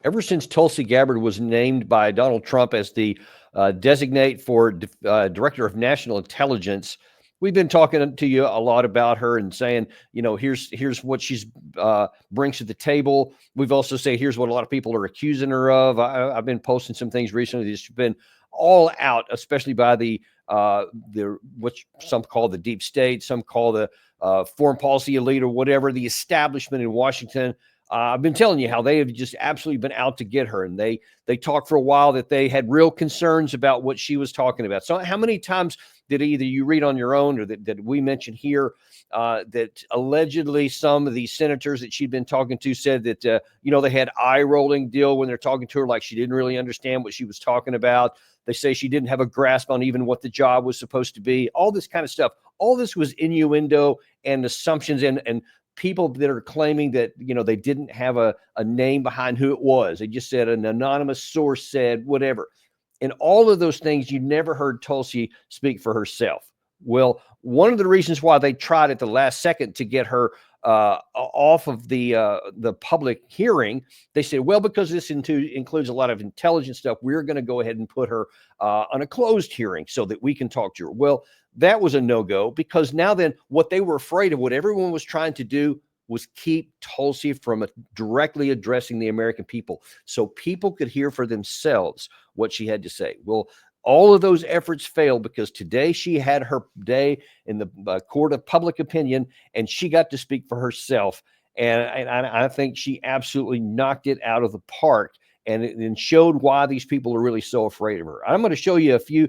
Ever since Tulsi Gabbard was named by Donald Trump as the designate for Director of National Intelligence, we've been talking to you a lot about her and saying, here's what she's brings to the table. We've also said, here's what a lot of people are accusing her of. I've been posting some things recently that's been all out, especially by the what some call the deep state, some call the foreign policy elite or whatever, the establishment in Washington. I've been telling you how they have just absolutely been out to get her. And they talked for a while that they had real concerns about what she was talking about. So how many times did either you read on your own or that we mentioned here that allegedly some of these senators that she'd been talking to said that, they had eye-rolling deal when they're talking to her, like she didn't really understand what she was talking about. They say she didn't have a grasp on even what the job was supposed to be, all this kind of stuff. All this was innuendo and assumptions and people that are claiming that, they didn't have a name behind who it was. They just said an anonymous source said whatever. And all of those things, you never heard Tulsi speak for herself. Well, one of the reasons why they tried at the last second to get her off of the public hearing, they said, well, because this includes a lot of intelligence stuff, we're going to go ahead and put her on a closed hearing so that we can talk to her. Well, that was a no-go, because now then what they were afraid of, what everyone was trying to do, was keep Tulsi from directly addressing the American people so people could hear for themselves what she had to say. Well, all of those efforts failed because today she had her day in the court of public opinion, and she got to speak for herself. And I think she absolutely knocked it out of the park and showed why these people are really so afraid of her. I'm going to show you a few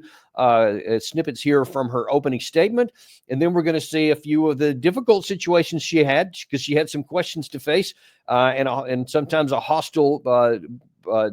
snippets here from her opening statement, and then we're going to see a few of the difficult situations she had, because she had some questions to face and sometimes a hostile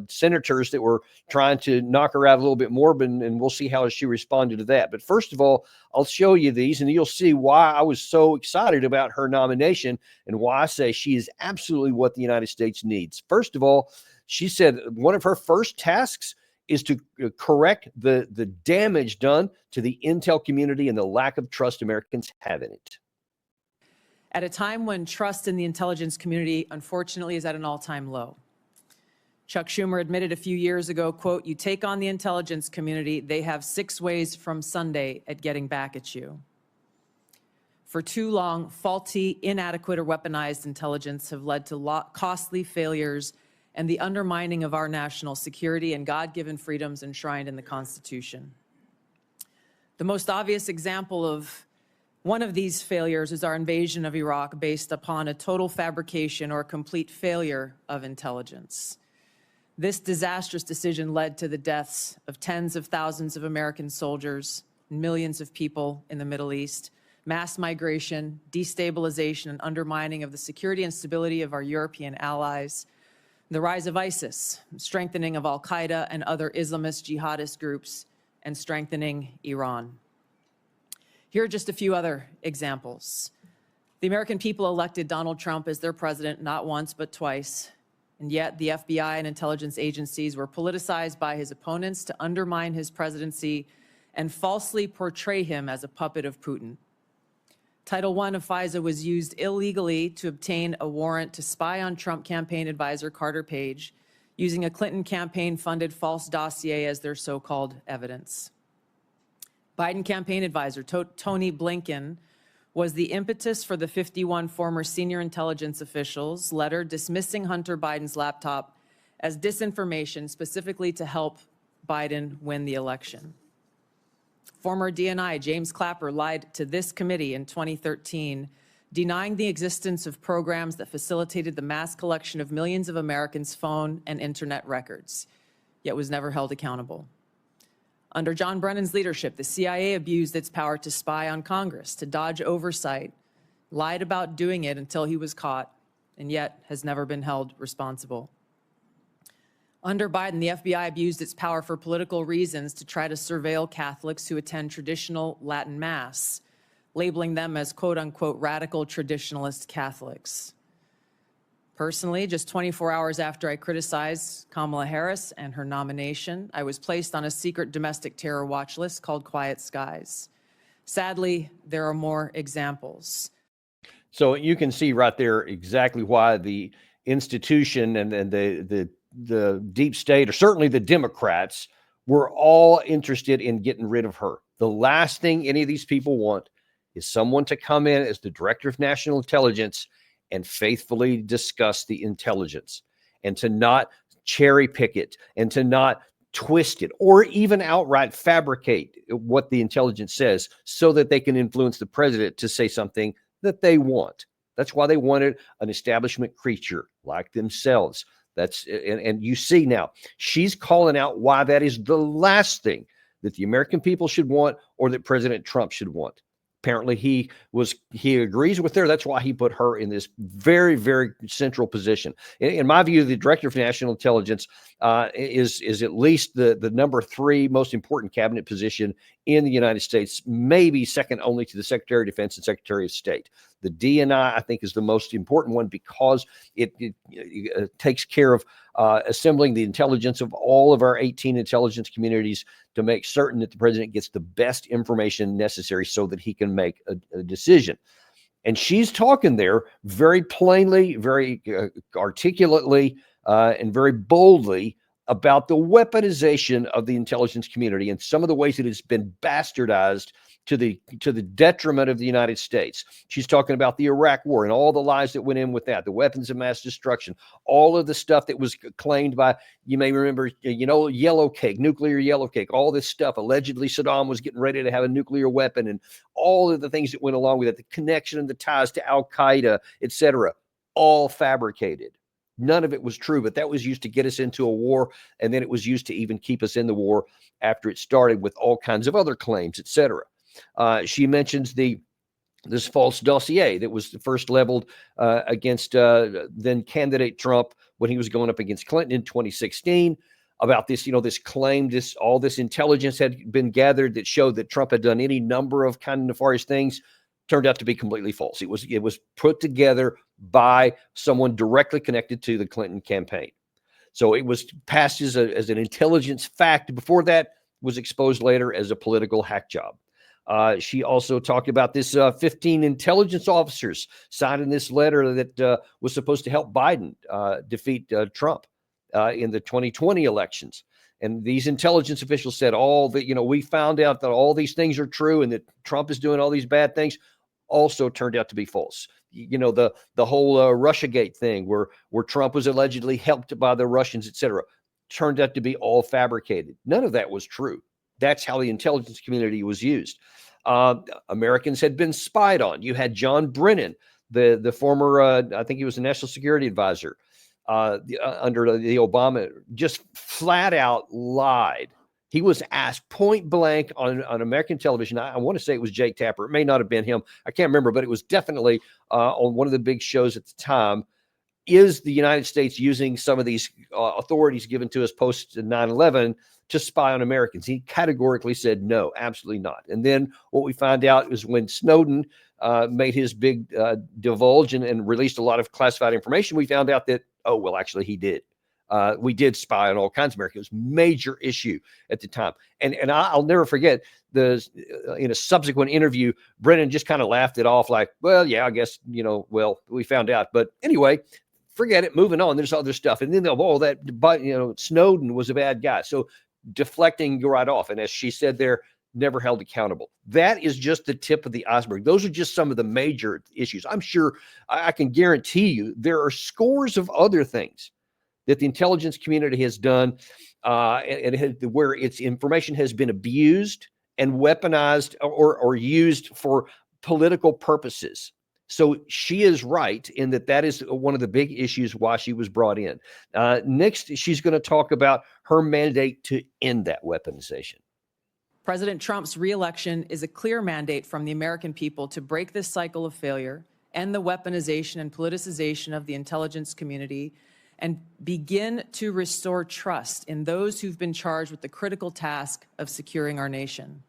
senators that were trying to knock her out a little bit more, and we'll see how she responded to that. But first of all, I'll show you these, and you'll see why I was so excited about her nomination and why I say she is absolutely what the United States needs. First of all, she said one of her first tasks is to correct the damage done to the intel community and the lack of trust Americans have in it. At a time when trust in the intelligence community, unfortunately, is at an all-time low. Chuck Schumer admitted a few years ago, quote, "You take on the intelligence community, they have 6 ways from Sunday at getting back at you." For too long, faulty, inadequate, or weaponized intelligence have led to costly failures and the undermining of our national security and God-given freedoms enshrined in the Constitution. The most obvious example of one of these failures is our invasion of Iraq, based upon a total fabrication or complete failure of intelligence. This disastrous decision led to the deaths of tens of thousands of American soldiers, millions of people in the Middle East, mass migration, destabilization, and undermining of the security and stability of our European allies, the rise of ISIS, strengthening of al-Qaeda and other Islamist jihadist groups, and strengthening Iran. Here are just a few other examples. The American people elected Donald Trump as their president not once but twice, and yet the FBI and intelligence agencies were politicized by his opponents to undermine his presidency and falsely portray him as a puppet of Putin. Title I of FISA was used illegally to obtain a warrant to spy on Trump campaign advisor Carter Page, using a Clinton campaign-funded false dossier as their so-called evidence. Biden campaign advisor Tony Blinken was the impetus for the 51 former senior intelligence officials' letter dismissing Hunter Biden's laptop as disinformation, specifically to help Biden win the election. Former DNI James Clapper lied to this committee in 2013, denying the existence of programs that facilitated the mass collection of millions of Americans' phone and internet records, yet was never held accountable. Under John Brennan's leadership, the CIA abused its power to spy on Congress, to dodge oversight, lied about doing it until he was caught, and yet has never been held responsible. Under Biden, the FBI abused its power for political reasons to try to surveil Catholics who attend traditional Latin Mass, labeling them as quote-unquote radical traditionalist Catholics. Personally, just 24 hours after I criticized Kamala Harris and her nomination, I was placed on a secret domestic terror watch list called Quiet Skies. Sadly, there are more examples. So you can see right there exactly why the institution and the the deep state, or certainly the Democrats, were all interested in getting rid of her. The last thing any of these people want is someone to come in as the director of national intelligence and faithfully discuss the intelligence, and to not cherry pick it, and to not twist it, or even outright fabricate what the intelligence says so that they can influence the president to say something that they want. That's why they wanted an establishment creature like themselves. And you see now, she's calling out why that is the last thing that the American people should want, or that President Trump should want. Apparently he agrees with her. That's why he put her in this very, very central position. In my view, the director of national intelligence is at least the number 3 most important cabinet position in the United States, maybe second only to the Secretary of Defense and Secretary of State. The DNI, I think, is the most important one because it takes care of assembling the intelligence of all of our 18 intelligence communities to make certain that the president gets the best information necessary so that he can make a decision. And she's talking there very plainly, very articulately, and very boldly about the weaponization of the intelligence community and some of the ways that it's been bastardized to the detriment of the United States. She's talking about the Iraq war and all the lies that went in with that, the weapons of mass destruction, all of the stuff that was claimed by, you may remember, yellow cake, nuclear yellow cake, all this stuff. Allegedly, Saddam was getting ready to have a nuclear weapon, and all of the things that went along with it, the connection and the ties to al-Qaeda, etc., all fabricated. None of it was true, but that was used to get us into a war, and then it was used to even keep us in the war after it started with all kinds of other claims, etc. She mentions this false dossier that was first leveled against then candidate Trump when he was going up against Clinton in 2016 about this, this claim, all this intelligence had been gathered that showed that Trump had done any number of kind of nefarious things. Turned out to be completely false. It was put together by someone directly connected to the Clinton campaign. So it was passed as an intelligence fact. Before that, was exposed later as a political hack job. She also talked about this 15 intelligence officers signed in this letter that was supposed to help Biden defeat Trump in the 2020 elections. And these intelligence officials said we found out that all these things are true and that Trump is doing all these bad things, also turned out to be false. The whole Russiagate thing where Trump was allegedly helped by the Russians, etc., turned out to be all fabricated. None of that was true. That's how the intelligence community was used. Americans had been spied on. You had John Brennan, the former, I think he was the national security advisor under the Obama, just flat out lied. He was asked point blank on American television. I want to say it was Jake Tapper. It may not have been him. I can't remember, but it was definitely on one of the big shows at the time. Is the United States using some of these authorities given to us post 9/11 to spy on Americans? He categorically said no, absolutely not. And then what we found out is when Snowden made his big divulge and released a lot of classified information, we found out that, actually he did. We did spy on all kinds of Americans. It was a major issue at the time. And I'll never forget in a subsequent interview, Brennan just kind of laughed it off like, well, yeah, I guess, we found out. But anyway, forget it, moving on. There's other stuff. And then Snowden was a bad guy. So deflecting right off. And as she said there, never held accountable. That is just the tip of the iceberg. Those are just some of the major issues. I'm sure I can guarantee you there are scores of other things that the intelligence community has done where its information has been abused and weaponized or used for political purposes. So she is right in that is one of the big issues why she was brought in. Next, she's going to talk about her mandate to end that weaponization. President Trump's reelection is a clear mandate from the American people to break this cycle of failure, end the weaponization and politicization of the intelligence community, and begin to restore trust in those who've been charged with the critical task of securing our nation.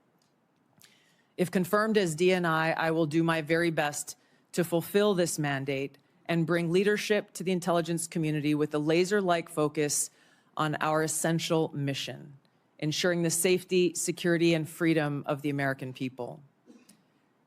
If confirmed as DNI, I will do my very best to fulfill this mandate and bring leadership to the intelligence community with a laser-like focus on our essential mission, ensuring the safety, security, and freedom of the American people.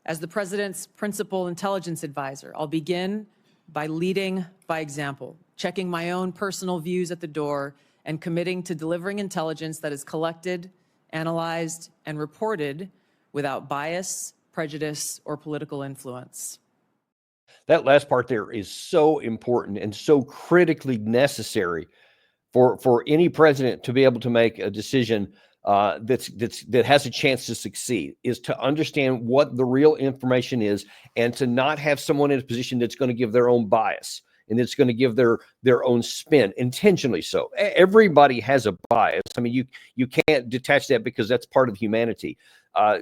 As the President's principal intelligence advisor, I'll begin by leading by example, checking my own personal views at the door, and committing to delivering intelligence that is collected, analyzed, and reported without bias, prejudice, or political influence. That last part there is so important and so critically necessary for any president to be able to make a decision that has a chance to succeed, is to understand what the real information is and to not have someone in a position that's going to give their own bias and that's going to give their own spin, intentionally so. Everybody has a bias. I mean, you can't detach that because that's part of humanity.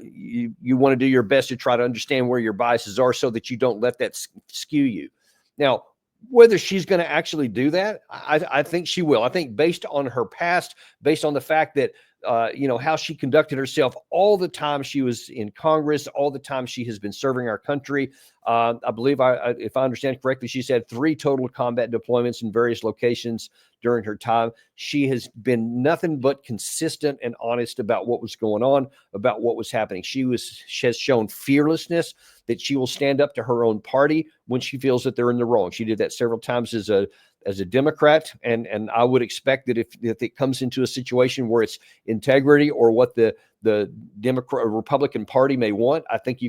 You want to do your best to try to understand where your biases are so that you don't let that skew you. Now, whether she's going to actually do that, I think she will. I think based on her past, based on the fact that, how she conducted herself all the time she was in Congress, all the time she has been serving our country. I believe, if I understand correctly, she's had 3 total combat deployments in various locations during her time. She has been nothing but consistent and honest about what was going on, about what was happening. She has shown fearlessness, that she will stand up to her own party when she feels that they're in the wrong. She did that several times as a Democrat, and I would expect that if it comes into a situation where it's integrity or what the Democrat or Republican Party may want, I think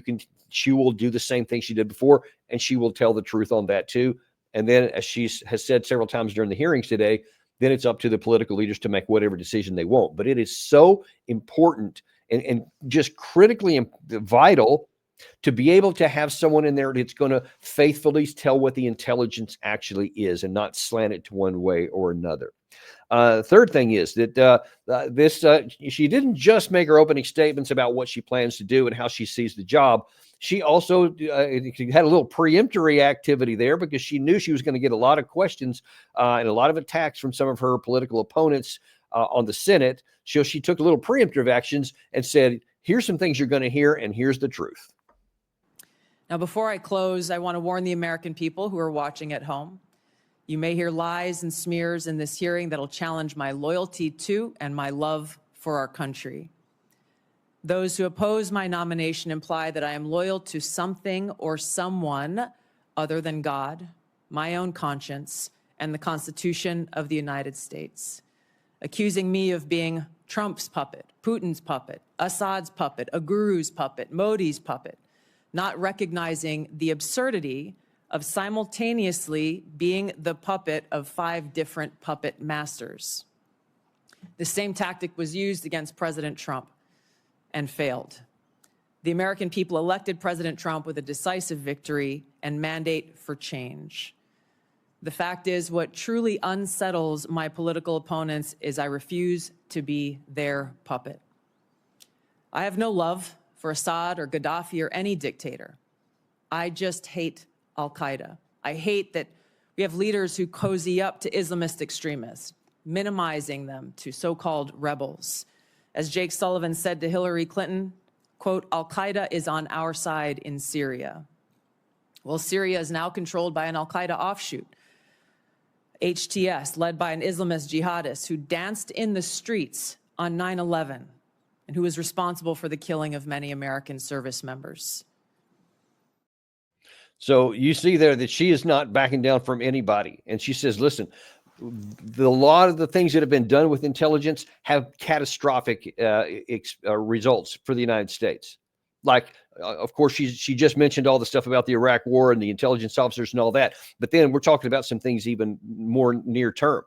she will do the same thing she did before, and she will tell the truth on that too. And then, as she has said several times during the hearings today, then it's up to the political leaders to make whatever decision they want. But it is so important and just critically vital to be able to have someone in there that's going to faithfully tell what the intelligence actually is and not slant it to one way or another. Third thing is that she didn't just make her opening statements about what she plans to do and how she sees the job. She also had a little preemptory activity there because she knew she was going to get a lot of questions and a lot of attacks from some of her political opponents on the Senate. So she took a little preemptive actions and said, here's some things you're going to hear, and here's the truth. Now, before I close, I want to warn the American people who are watching at home. You may hear lies and smears in this hearing that'll challenge my loyalty to and my love for our country. Those who oppose my nomination imply that I am loyal to something or someone other than God, my own conscience, and the Constitution of the United States, accusing me of being Trump's puppet, Putin's puppet, Assad's puppet, a guru's puppet, Modi's puppet, not recognizing the absurdity of simultaneously being the puppet of 5 different puppet masters. The same tactic was used against President Trump and failed. The American people elected President Trump with a decisive victory and mandate for change. The fact is, what truly unsettles my political opponents is I refuse to be their puppet. I have no love for Assad or Gaddafi or any dictator. I just hate al-Qaeda. I hate that we have leaders who cozy up to Islamist extremists, minimizing them to so-called rebels. As Jake Sullivan said to Hillary Clinton, quote, al-Qaeda is on our side in Syria. Well, Syria is now controlled by an al-Qaeda offshoot, HTS, led by an Islamist jihadist who danced in the streets on 9/11 and who was responsible for the killing of many American service members. So you see there that she is not backing down from anybody. And she says, listen, a lot of the things that have been done with intelligence have catastrophic results for the United States. Like, of course, she just mentioned all the stuff about the Iraq war and the intelligence officers and all that. But then we're talking about some things even more near term.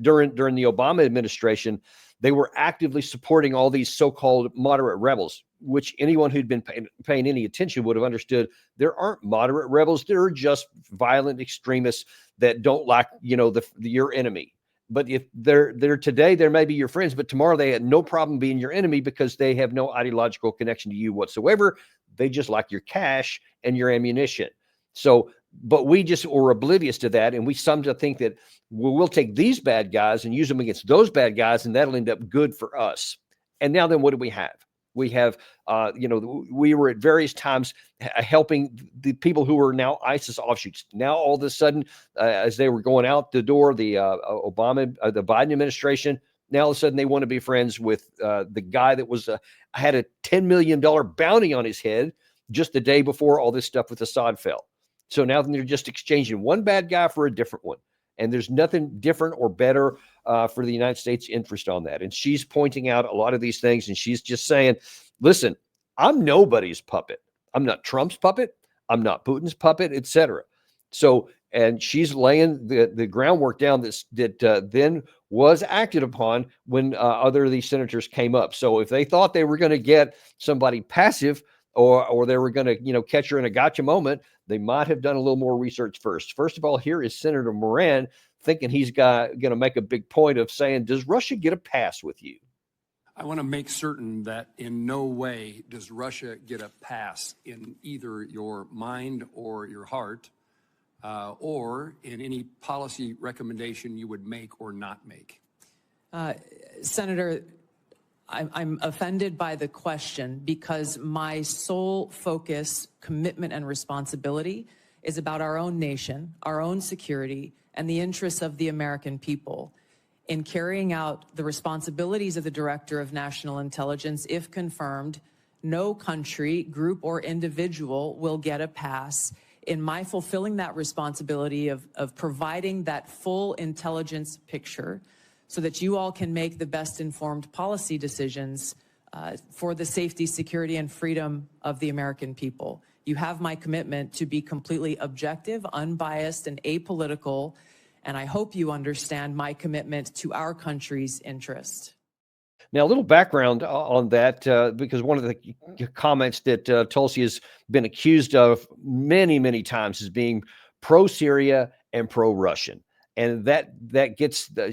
During the Obama administration, they were actively supporting all these so-called moderate rebels, which anyone who'd been paying any attention would have understood there aren't moderate rebels. They're just violent extremists that don't like, your enemy. But if they're today, they may be your friends, but tomorrow they had no problem being your enemy because they have no ideological connection to you whatsoever. They just like your cash and your ammunition. So, but we just were oblivious to that. And we some to think that we'll take these bad guys and use them against those bad guys, and that'll end up good for us. And now then what do we have? We have, we were at various times helping the people who are now ISIS offshoots. Now, all of a sudden, as they were going out the door, the Biden administration, now all of a sudden they want to be friends with the guy that had a $10 million bounty on his head just the day before all this stuff with Assad fell. So now they're just exchanging one bad guy for a different one. And there's nothing different or better for the United States interest on that. And she's pointing out a lot of these things, and she's just saying, listen, I'm nobody's puppet. I'm not Trump's puppet. I'm not Putin's puppet, etc. So, and she's laying the groundwork down that then was acted upon when other of these senators came up. So if they thought they were going to get somebody passive or they were going to, catch her in a gotcha moment, they might have done a little more research first. First of all, here is Senator Moran thinking he's going to make a big point of saying, does Russia get a pass with you? I want to make certain that in no way does Russia get a pass in either your mind or your heart, or in any policy recommendation you would make or not make. Senator, I'm offended by the question because my sole focus, commitment, and responsibility is about our own nation, our own security, and the interests of the American people. In carrying out the responsibilities of the Director of National Intelligence, if confirmed, no country, group, or individual will get a pass in my fulfilling that responsibility of providing that full intelligence picture so that you all can make the best informed policy decisions for the safety, security, and freedom of the American people. You have my commitment to be completely objective, unbiased, and apolitical, and I hope you understand my commitment to our country's interest. Now, a little background on that, because one of the comments that Tulsi has been accused of many, many times is being pro-Syria and pro-Russian. And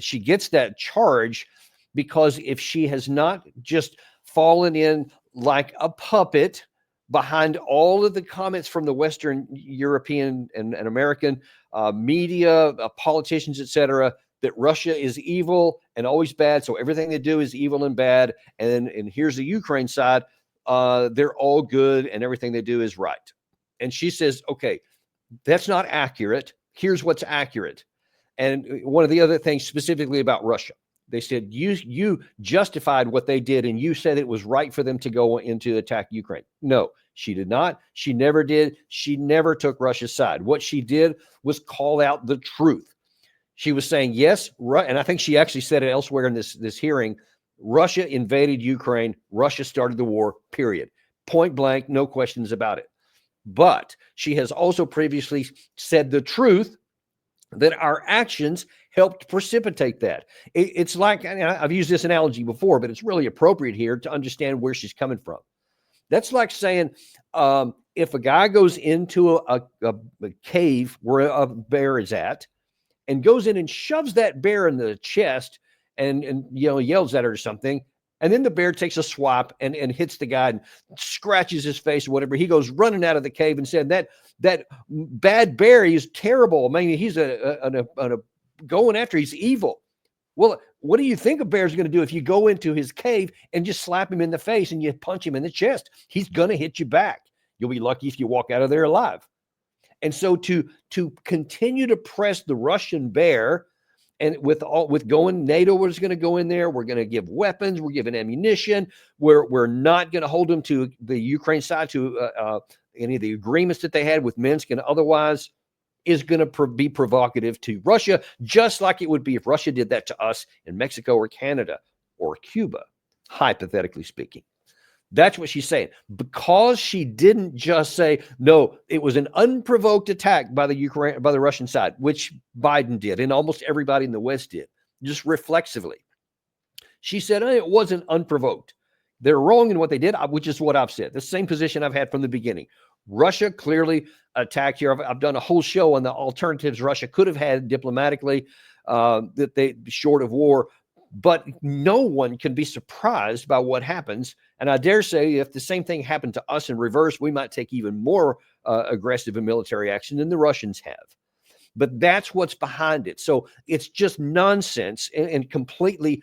she gets that charge because if she has not just fallen in like a puppet behind all of the comments from the Western European and American media, politicians, etc., that Russia is evil and always bad, so everything they do is evil and bad, and here's the Ukraine side, they're all good and everything they do is right. And she says, okay, that's not accurate. Here's what's accurate. And one of the other things specifically about Russia, they said, you justified what they did and you said it was right for them to go into attack Ukraine. No, she did not. She never did. She never took Russia's side. What she did was call out the truth. She was saying, yes, and I think she actually said it elsewhere in this hearing, Russia invaded Ukraine. Russia started the war, period. Point blank, no questions about it. But she has also previously said the truth that our actions helped precipitate that. It's like, and I've used this analogy before, but it's really appropriate here to understand where she's coming from. That's like saying, if a guy goes into a cave where a bear is at and goes in and shoves that bear in the chest and yells at her or something, and then the bear takes a swap and hits the guy and scratches his face or whatever. He goes running out of the cave and said that bad bear is terrible. I mean, he's going after, he's evil. Well, what do you think a bear's going to do if you go into his cave and just slap him in the face and you punch him in the chest? He's going to hit you back. You'll be lucky if you walk out of there alive. And so to continue to press the Russian bear, and with going, NATO was going to go in there. We're going to give weapons. We're giving ammunition. We're not going to hold them to the Ukraine side to any of the agreements that they had with Minsk and otherwise, is going to be provocative to Russia, just like it would be if Russia did that to us in Mexico or Canada or Cuba, hypothetically speaking. That's what she's saying. Because she didn't just say, no, it was an unprovoked attack by the Russian side, which Biden did and almost everybody in the West did, just reflexively. She said, it wasn't unprovoked. They're wrong in what they did, which is what I've said. The same position I've had from the beginning. Russia clearly attacked here. I've done a whole show on the alternatives Russia could have had diplomatically, that they short of war. But no one can be surprised by what happens. And I dare say if the same thing happened to us in reverse, we might take even more aggressive and military action than the Russians have. But that's what's behind it. So it's just nonsense and completely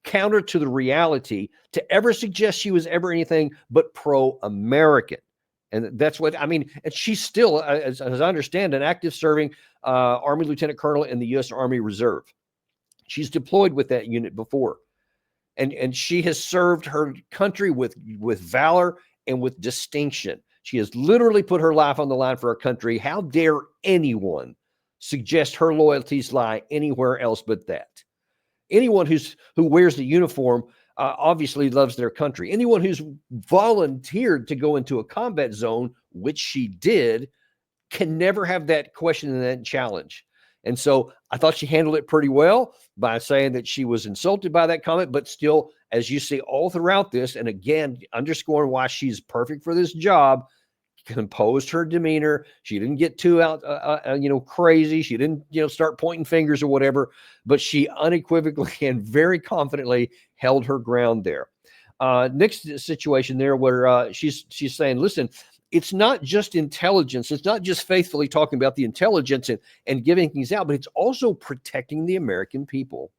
counter to the reality to ever suggest she was ever anything but pro-American. And that's what, I mean, and she's still, as I understand, an active serving Army Lieutenant Colonel in the U.S. Army Reserve. She's deployed with that unit before. And she has served her country with valor and with distinction. She has literally put her life on the line for her country. How dare anyone suggest her loyalties lie anywhere else but that. Anyone who wears the uniform obviously loves their country. Anyone who's volunteered to go into a combat zone, which she did, can never have that question and that challenge. And so I thought she handled it pretty well by saying that she was insulted by that comment, but still, as you see all throughout this, and again, underscoring why she's perfect for this job, composed her demeanor. She didn't get too crazy. She didn't, start pointing fingers or whatever, but she unequivocally and very confidently held her ground there. Next situation there where she's saying, listen, it's not just intelligence. It's not just faithfully talking about the intelligence and giving things out, but it's also protecting the American people.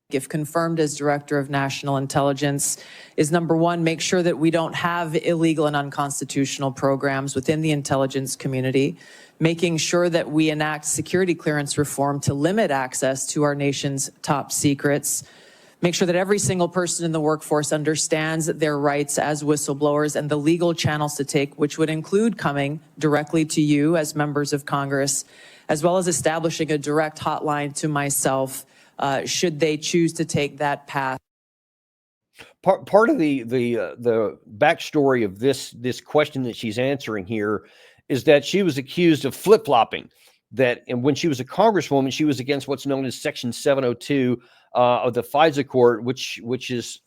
If confirmed as Director of National Intelligence, is number one, make sure that we don't have illegal and unconstitutional programs within the intelligence community, making sure that we enact security clearance reform to limit access to our nation's top secrets, make sure that every single person in the workforce understands their rights as whistleblowers and the legal channels to take, which would include coming directly to you as members of Congress, as well as establishing a direct hotline to myself should they choose to take that path. Part of the backstory of this question that she's answering here is that she was accused of flip-flopping. And when she was a congresswoman, she was against what's known as Section 702 of the FISA court, which is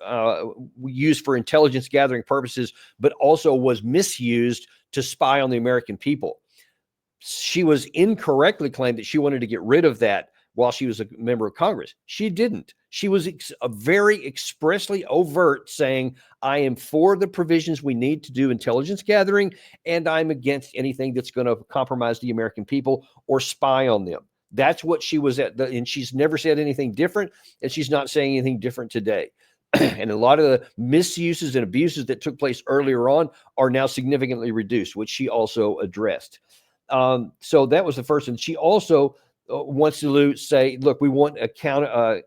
used for intelligence gathering purposes, but also was misused to spy on the American people. She was incorrectly claimed that she wanted to get rid of that while she was a member of Congress. She didn't. She was very expressly overt, saying, I am for the provisions we need to do intelligence gathering, and I'm against anything that's going to compromise the American people or spy on them. That's what she was at, and she's never said anything different, and she's not saying anything different today. And a lot of the misuses and abuses that took place earlier on are now significantly reduced, which she also addressed. So that was the first one. She also wants to say, look, we want the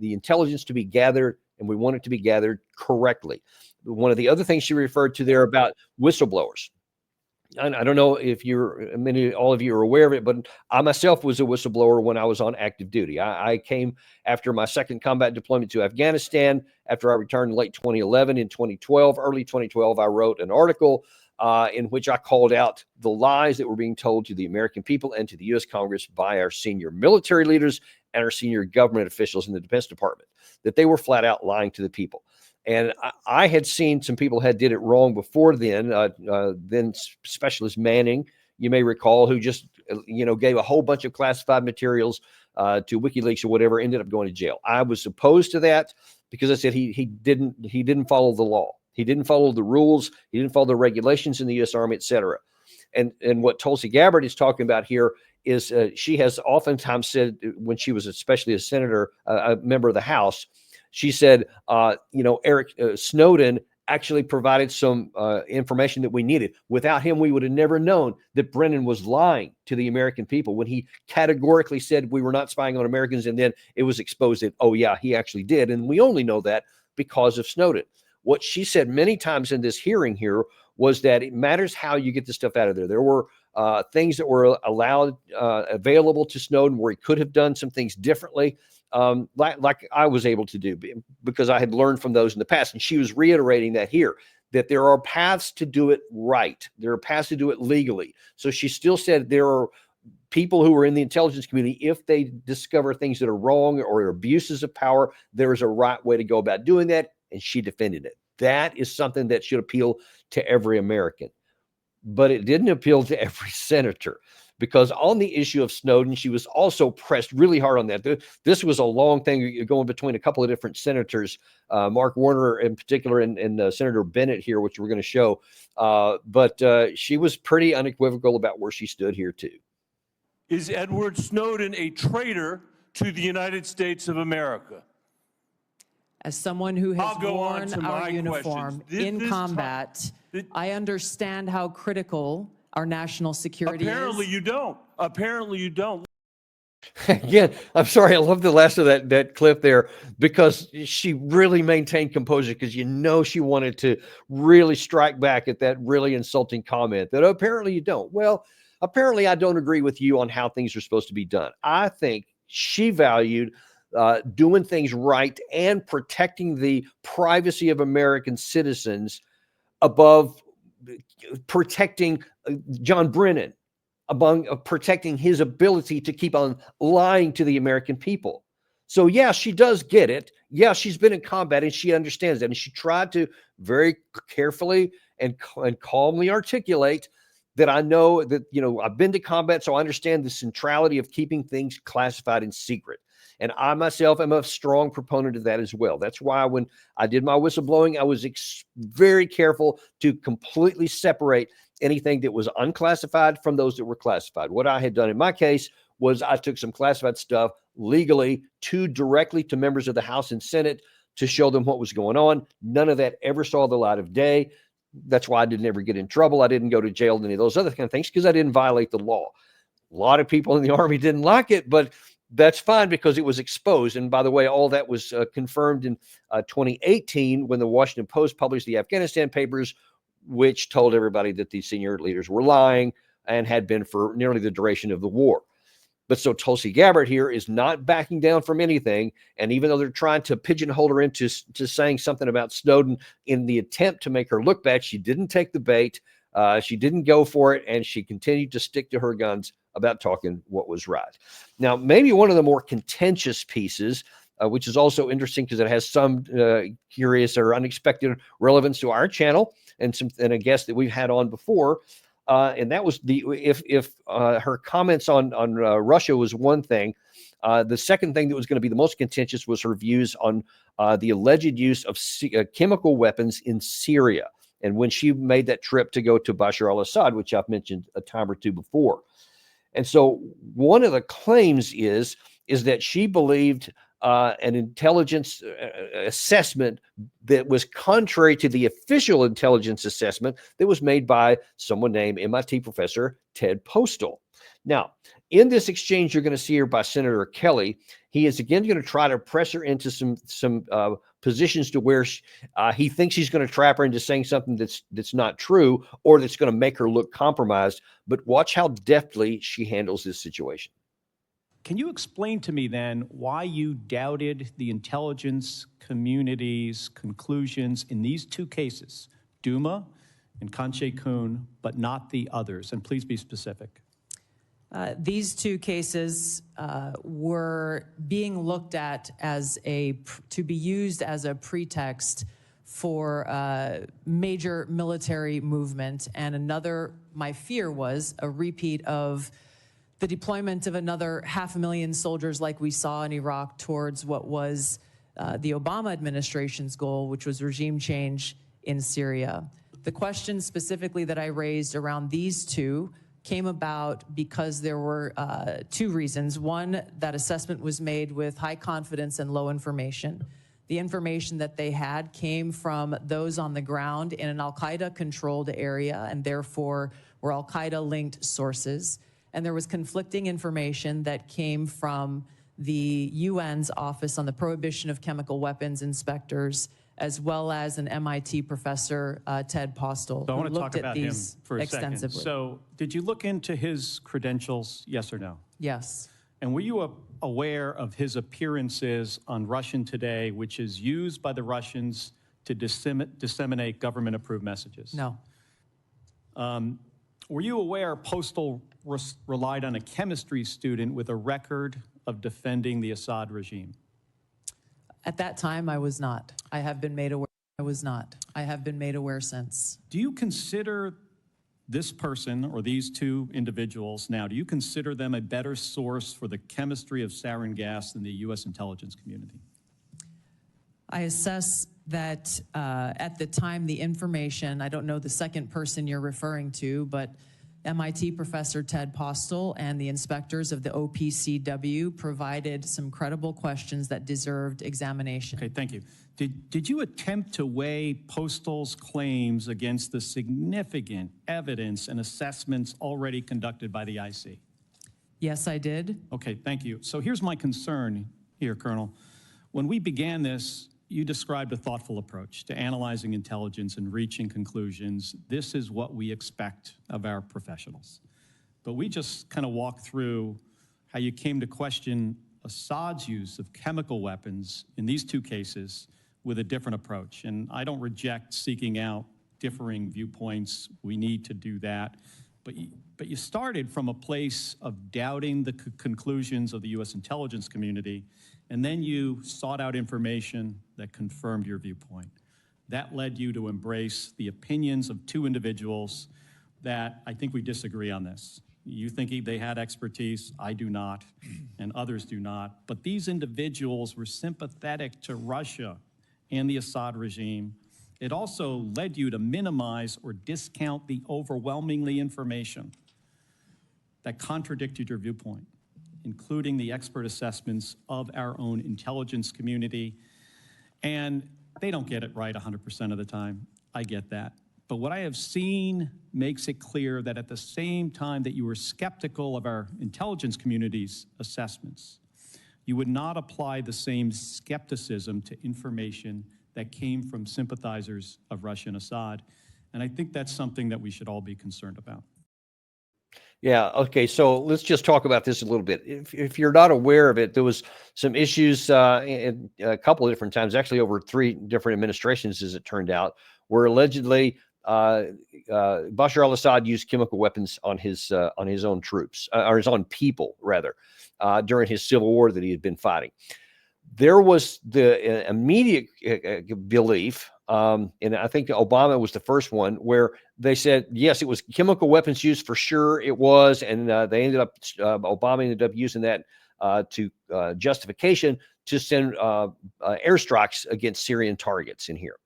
intelligence to be gathered, and we want it to be gathered correctly. One of the other things she referred to there about whistleblowers. I don't know if all of you are aware of it, but I myself was a whistleblower when I was on active duty. I came after my second combat deployment to Afghanistan after I returned in late 2011. In 2012, early 2012, I wrote an article in which I called out the lies that were being told to the American people and to the U.S. Congress by our senior military leaders and our senior government officials in the Defense Department, that they were flat out lying to the people. And I had seen some people did it wrong before then. Then Specialist Manning, you may recall, who just gave a whole bunch of classified materials to WikiLeaks or whatever, ended up going to jail. I was opposed to that because I said he didn't follow the law. He didn't follow the rules. He didn't follow the regulations in the U.S. Army, et cetera. And what Tulsi Gabbard is talking about here is she has oftentimes said, when she was especially a senator, a member of the House, she said, Snowden actually provided some information that we needed. Without him, we would have never known that Brennan was lying to the American people when he categorically said we were not spying on Americans. And then it was exposed that, oh, yeah, he actually did. And we only know that because of Snowden. What she said many times in this hearing here was that it matters how you get the stuff out of there. There were things that were allowed, available to Snowden where he could have done some things differently, like I was able to do because I had learned from those in the past. And she was reiterating that here, that there are paths to do it right. There are paths to do it legally. So she still said there are people who are in the intelligence community, if they discover things that are wrong or abuses of power, there is a right way to go about doing that. And she defended it. That is something that should appeal to every American. But it didn't appeal to every senator, because on the issue of Snowden, she was also pressed really hard on that. This was a long thing going between a couple of different senators, Mark Warner in particular, and Senator Bennett here, which we're going to show. But she was pretty unequivocal about where she stood here, too. Is Edward Snowden a traitor to the United States of America? As someone who has worn our uniform in combat, I understand how critical our national security is. Apparently you don't. Apparently you don't. Again, I'm sorry. I love the last of that clip there, because she really maintained composure, because she wanted to really strike back at that really insulting comment that apparently you don't. Well, Apparently, I don't agree with you on how things are supposed to be done. I think she valued doing things right and protecting the privacy of American citizens above protecting John Brennan, among protecting his ability to keep on lying to the American people. So yeah, she does get it. Yeah, she's been in combat and she understands that. And she tried to very carefully and calmly articulate that I know that, I've been to combat, so I understand the centrality of keeping things classified and secret. And I myself am a strong proponent of that as well. That's why when I did my whistleblowing, I was very careful to completely separate anything that was unclassified from those that were classified. What I had done in my case was I took some classified stuff legally directly to members of the House and Senate to show them what was going on. None of that ever saw the light of day. That's why I didn't ever get in trouble. I didn't go to jail and any of those other kind of things because I didn't violate the law. A lot of people in the Army didn't like it, but that's fine because it was exposed. And by the way, all that was confirmed in 2018 when the Washington Post published the Afghanistan papers, which told everybody that these senior leaders were lying and had been for nearly the duration of the war. But so Tulsi Gabbard here is not backing down from anything. And even though they're trying to pigeonhole her into saying something about Snowden in the attempt to make her look bad, she didn't take the bait. She didn't go for it. And she continued to stick to her guns about talking what was right. Now, maybe one of the more contentious pieces, which is also interesting because it has some curious or unexpected relevance to our channel and a guest that we've had on before. And that was if her comments on Russia was one thing, the second thing that was going to be the most contentious was her views on the alleged use of chemical weapons in Syria. And when she made that trip to go to Bashar al-Assad, which I've mentioned a time or two before. And so one of the claims is that she believed an intelligence assessment that was contrary to the official intelligence assessment that was made by someone named MIT professor Ted Postal. Now, in this exchange you're going to see here by Senator Kelly, he is again going to try to press her into some positions to where he thinks he's going to trap her into saying something that's not true or that's going to make her look compromised. But watch how deftly she handles this situation. Can you explain to me then why you doubted the intelligence community's conclusions in these two cases, Duma and Kanche-Kun, but not the others? And please be specific. These two cases were being looked at as to be used as a pretext for major military movement, and my fear was a repeat of the deployment of another 500,000 soldiers like we saw in Iraq towards what was the Obama administration's goal, which was regime change in Syria. The question specifically that I raised around these two came about because there were two reasons. One, that assessment was made with high confidence and low information. The information that they had came from those on the ground in an al-Qaeda controlled area and therefore were al-Qaeda linked sources. And there was conflicting information that came from the UN's Office on the Prohibition of Chemical Weapons inspectors, as well as an MIT professor, Ted Postal, So I who want to looked talk at about him these for a second. extensively. So did you look into his credentials, yes or no? Yes. And were you aware of his appearances on Russian Today, which is used by the Russians to disseminate government-approved messages? No. Were you aware Postal relied on a chemistry student with a record of defending the Assad regime? At that time, I was not. I have been made aware. I was not. I have been made aware since. Do you consider this person or these two individuals now, do you consider them a better source for the chemistry of sarin gas than the U.S. intelligence community? I assess that at the time, the information, I don't know the second person you're referring to, but MIT professor Ted Postal and the inspectors of the OPCW provided some credible questions that deserved examination. Okay, thank you. Did you attempt to weigh Postal's claims against the significant evidence and assessments already conducted by the IC? Yes, I did. Okay, thank you. So here's my concern here, Colonel. When we began this, you described a thoughtful approach to analyzing intelligence and reaching conclusions. This is what we expect of our professionals. but we just kind of walked through how you came to question Assad's use of chemical weapons in these two cases with a different approach. And I don't reject seeking out differing viewpoints. We need to do that. But you started from a place of doubting the conclusions of the U.S. intelligence community, and then you sought out information that confirmed your viewpoint. That led you to embrace the opinions of two individuals that I think we disagree on this. You think they had expertise, I do not, and others do not. But these individuals were sympathetic to Russia and the Assad regime. It also led you to minimize or discount the overwhelmingly information that contradicted your viewpoint, including the expert assessments of our own intelligence community. And they don't get it right 100% of the time. I get that. But what I have seen makes it clear that at the same time that you were skeptical of our intelligence community's assessments, you would not apply the same skepticism to information that came from sympathizers of Russia and Assad. And I think that's something that we should all be concerned about. Yeah. Okay. So let's just talk about this a little bit. If you're not aware of it, there was some issues in a couple of different times, actually over 3 different administrations, as it turned out, where allegedly Bashar al-Assad used chemical weapons on his own troops, or his own people, rather, during his civil war that he had been fighting. There was the immediate belief, and I think Obama was the first one, where they said, yes, it was chemical weapons used for sure. It was. And they ended up, Obama ended up using that to justification to send airstrikes against Syrian targets in here.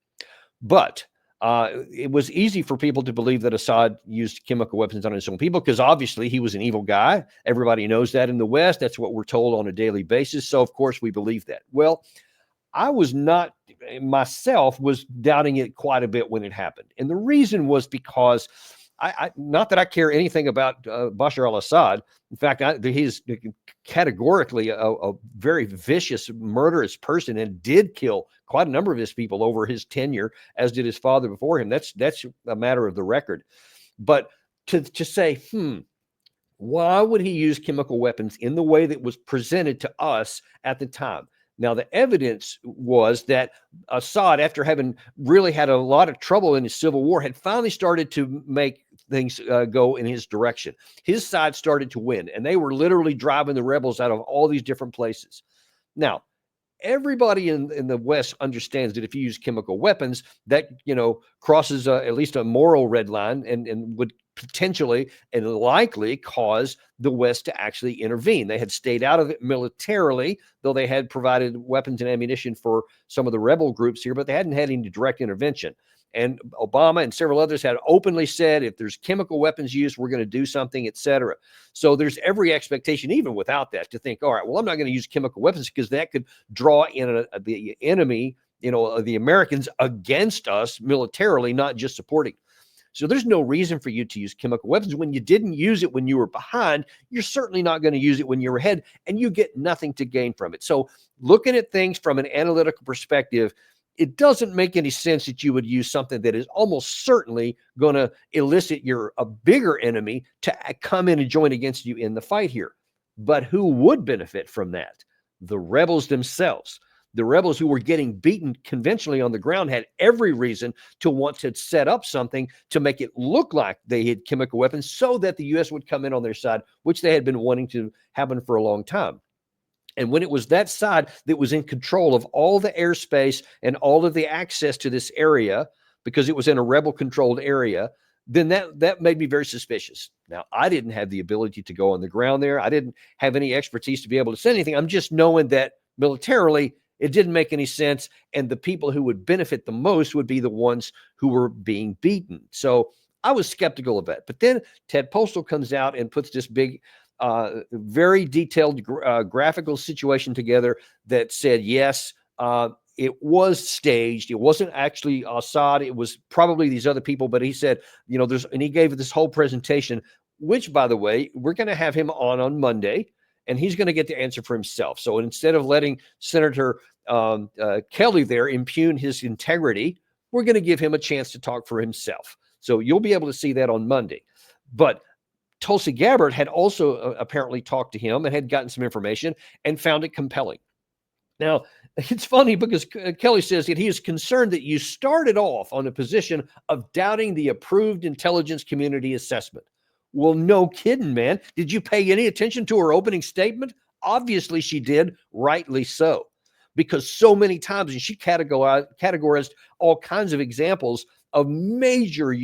But it was easy for people to believe that Assad used chemical weapons on his own people because obviously he was an evil guy. Everybody knows that in the West. That's what we're told on a daily basis. So, of course, we believe that. Well, I was not, myself, was doubting it quite a bit when it happened. And the reason was because not that I care anything about Bashar al-Assad. In fact, he's categorically a very vicious, murderous person and did kill quite a number of his people over his tenure, as did his father before him. That's a matter of the record. But to say, why would he use chemical weapons in the way that was presented to us at the time? Now, the evidence was that Assad, after having really had a lot of trouble in his civil war, had finally started to make things go in his direction. His side started to win, and they were literally driving the rebels out of all these different places. Now, everybody in the West understands that if you use chemical weapons, that, crosses at least a moral red line and would potentially and likely cause the West to actually intervene. They had stayed out of it militarily, though they had provided weapons and ammunition for some of the rebel groups here, but they hadn't had any direct intervention. And Obama and several others had openly said, if there's chemical weapons used, we're going to do something, et cetera. So there's every expectation, even without that, to think, all right, well, I'm not going to use chemical weapons because that could draw in the enemy, the Americans against us militarily, not just supporting. So there's no reason for you to use chemical weapons. When you didn't use it when you were behind, you're certainly not going to use it when you're ahead, and you get nothing to gain from it. So looking at things from an analytical perspective, it doesn't make any sense that you would use something that is almost certainly going to elicit a bigger enemy to come in and join against you in the fight here. But who would benefit from that? The rebels themselves. The rebels who were getting beaten conventionally on the ground had every reason to want to set up something to make it look like they had chemical weapons so that the U.S. would come in on their side, which they had been wanting to happen for a long time. And when it was that side that was in control of all the airspace and all of the access to this area, because it was in a rebel-controlled area, then that made me very suspicious. Now, I didn't have the ability to go on the ground there. I didn't have any expertise to be able to say anything. I'm just knowing that militarily, it didn't make any sense, and the people who would benefit the most would be the ones who were being beaten. So I was skeptical of that. But then Ted Postal comes out and puts this big, very detailed graphical situation together that said, yes, it was staged. It wasn't actually Assad. It was probably these other people. But he said, and he gave this whole presentation, which, by the way, we're going to have him on Monday. And he's going to get the answer for himself. So instead of letting Senator Kelly there impugn his integrity, we're going to give him a chance to talk for himself. So you'll be able to see that on Monday. But Tulsi Gabbard had also apparently talked to him and had gotten some information and found it compelling. Now, it's funny because Kelly says that he is concerned that you started off on a position of doubting the approved intelligence community assessment. Well, no kidding, man. Did you pay any attention to her opening statement? Obviously, she did, rightly so, because so many times, and she categorized all kinds of examples of major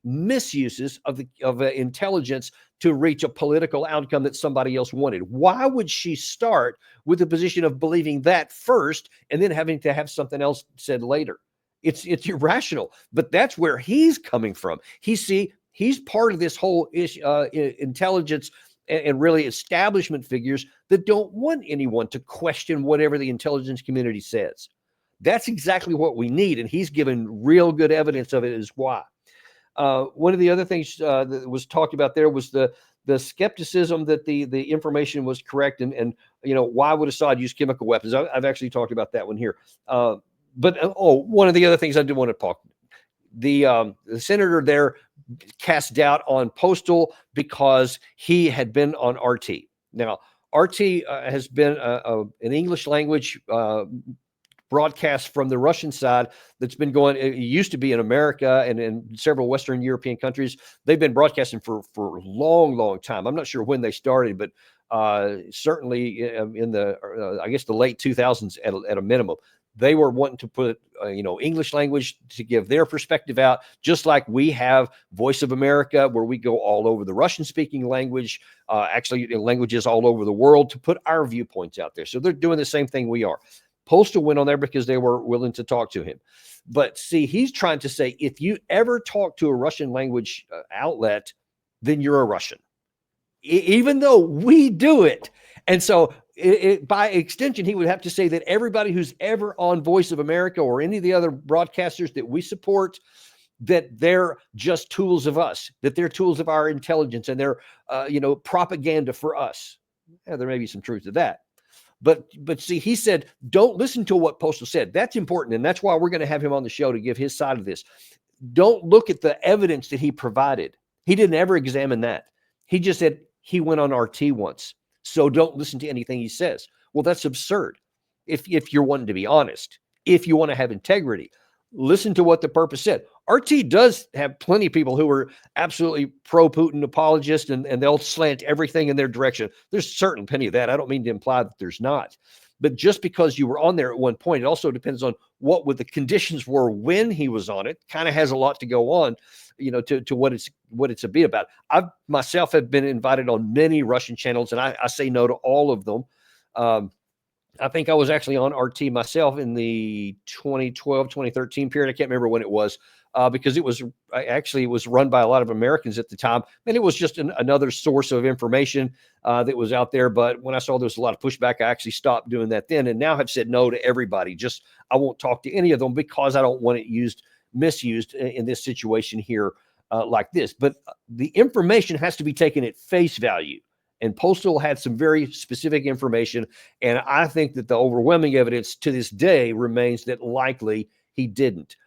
misuses of intelligence to reach a political outcome that somebody else wanted. Why would she start with the position of believing that first and then having to have something else said later? It's irrational, but that's where he's coming from. He's part of this whole intelligence and really establishment figures that don't want anyone to question whatever the intelligence community says. That's exactly what we need, and he's given real good evidence of it as why. One of the other things that was talked about there was the skepticism that the information was correct, and why would Assad use chemical weapons? I've actually talked about that one here. But one of the other things I did want to talk, the senator there cast doubt on Postal because he had been on RT. Now, RT has been an English language broadcast from the Russian side that's been going. It used to be in America and in several Western European countries. They've been broadcasting for a long time. I'm not sure when they started, but certainly in the I guess the late 2000s at a minimum. They were wanting to put English language to give their perspective out, just like we have Voice of America, where we go all over the Russian-speaking language, actually languages all over the world, to put our viewpoints out there. So they're doing the same thing we are. Postal went on there because they were willing to talk to him. But see, he's trying to say, if you ever talk to a Russian language outlet, then you're a Russian, even though we do it. And so by extension, he would have to say that everybody who's ever on Voice of America or any of the other broadcasters that we support, that they're just tools of us, that they're tools of our intelligence, and they're, propaganda for us. Yeah, there may be some truth to that. But see, he said, don't listen to what Postal said. That's important. And that's why we're going to have him on the show to give his side of this. Don't look at the evidence that he provided. He didn't ever examine that. He just said he went on RT once. So don't listen to anything he says. Well, that's absurd. If you're wanting to be honest, if you want to have integrity, listen to what the purpose said. RT does have plenty of people who are absolutely pro-Putin apologists, and they'll slant everything in their direction. There's certainly plenty of that. I don't mean to imply that there's not. But just because you were on there at one point, it also depends on what the conditions were when he was on it. Kind of has a lot to go on, to what it's a bit about. I myself have been invited on many Russian channels, and I say no to all of them. I think I was actually on RT myself in the 2012, 2013 period. I can't remember when it was, because it was run by a lot of Americans at the time. And it was just another source of information that was out there. But when I saw there was a lot of pushback, I actually stopped doing that then, and now have said no to everybody. I won't talk to any of them because I don't want it misused in this situation here like this. But the information has to be taken at face value. And Postal had some very specific information. And I think that the overwhelming evidence to this day remains that likely he didn't.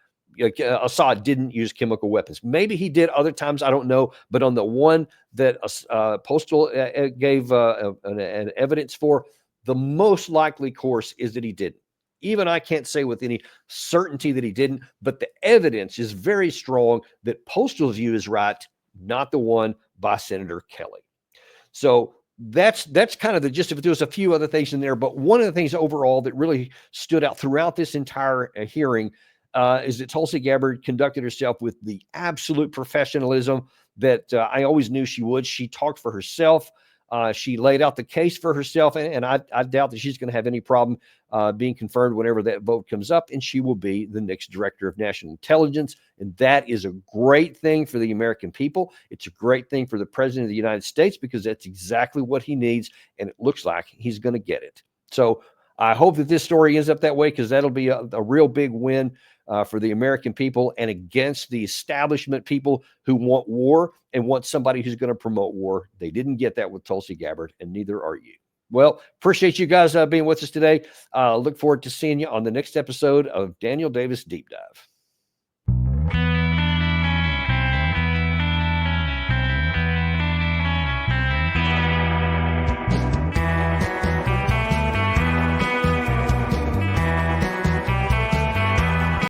Assad didn't use chemical weapons. Maybe he did other times, I don't know. But on the one that Postal gave an evidence for, the most likely course is that he didn't. Even I can't say with any certainty that he didn't, but the evidence is very strong that Postal's view is right, not the one by Senator Kelly. So that's kind of the gist of it. There was a few other things in there, but one of the things overall that really stood out throughout this entire hearing is that Tulsi Gabbard conducted herself with the absolute professionalism that I always knew she would. She talked for herself. She laid out the case for herself, and I doubt that she's going to have any problem being confirmed whenever that vote comes up, and she will be the next director of national intelligence. And that is a great thing for the American people. It's a great thing for the president of the United States, because that's exactly what he needs, and it looks like he's going to get it. So I hope that this story ends up that way, because that'll be a real big win for the American people and against the establishment people who want war and want somebody who's going to promote war. They didn't get that with Tulsi Gabbard, and neither are you. Well, appreciate you guys being with us today. Look forward to seeing you on the next episode of Daniel Davis Deep Dive.